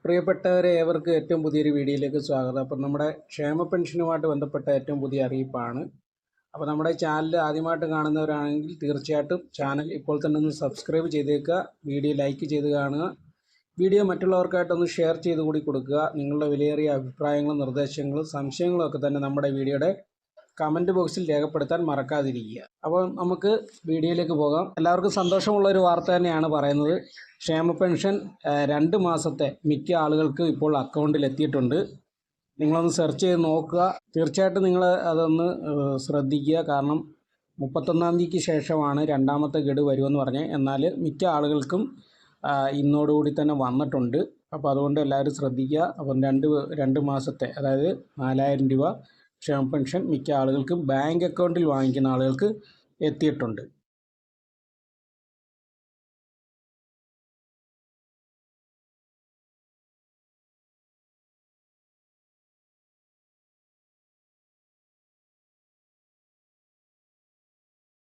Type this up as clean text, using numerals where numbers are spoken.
പ്രിയപ്പെട്ടവരെ, ഏവർക്കും ഏറ്റവും പുതിയൊരു വീഡിയോയിലേക്ക് സ്വാഗതം. അപ്പം നമ്മുടെ ക്ഷേമ പെൻഷനുമായിട്ട് ബന്ധപ്പെട്ട ഏറ്റവും പുതിയ അറിയിപ്പാണ്. അപ്പോൾ നമ്മുടെ ചാനൽ ആദ്യമായിട്ട് കാണുന്നവരാണെങ്കിൽ തീർച്ചയായിട്ടും ചാനൽ ഇപ്പോൾ തന്നെ ഒന്ന് സബ്സ്ക്രൈബ് ചെയ്തേക്കുക, വീഡിയോ ലൈക്ക് ചെയ്ത് കാണുക, വീഡിയോ മറ്റുള്ളവർക്കായിട്ടൊന്ന് ഷെയർ ചെയ്ത് കൂടി കൊടുക്കുക. നിങ്ങളുടെ വിലയേറിയ അഭിപ്രായങ്ങളും നിർദ്ദേശങ്ങളും സംശയങ്ങളും ഒക്കെ തന്നെ നമ്മുടെ വീഡിയോയുടെ കമൻറ്റ് ബോക്സിൽ രേഖപ്പെടുത്താൻ മറക്കാതിരിക്കുക. അപ്പോൾ നമുക്ക് വീഡിയോയിലേക്ക് പോകാം. എല്ലാവർക്കും സന്തോഷമുള്ളൊരു വാർത്ത തന്നെയാണ് പറയുന്നത്. ക്ഷേമ പെൻഷൻ 2 മാസത്തെ മിക്ക ആളുകൾക്ക് ഇപ്പോൾ അക്കൗണ്ടിൽ എത്തിയിട്ടുണ്ട്. നിങ്ങളൊന്ന് സെർച്ച് ചെയ്ത് നോക്കുക. തീർച്ചയായിട്ടും നിങ്ങൾ അതൊന്ന് ശ്രദ്ധിക്കുക. കാരണം 31-ാം തീയതിക്ക് ശേഷമാണ് രണ്ടാമത്തെ ഗഡു വരുമെന്ന് പറഞ്ഞത്. എന്നാൽ മിക്ക ആളുകൾക്കും ഇന്നോടുകൂടി തന്നെ വന്നിട്ടുണ്ട്. അപ്പോൾ അതുകൊണ്ട് എല്ലാവരും ശ്രദ്ധിക്കുക. അപ്പം 2 മാസത്തെ, അതായത് 4000 രൂപ ക്ഷേമ പെൻഷൻ മിക്ക ആളുകൾക്കും ബാങ്ക് അക്കൗണ്ടിൽ വാങ്ങിക്കുന്ന ആളുകൾക്ക് എത്തിയിട്ടുണ്ട്.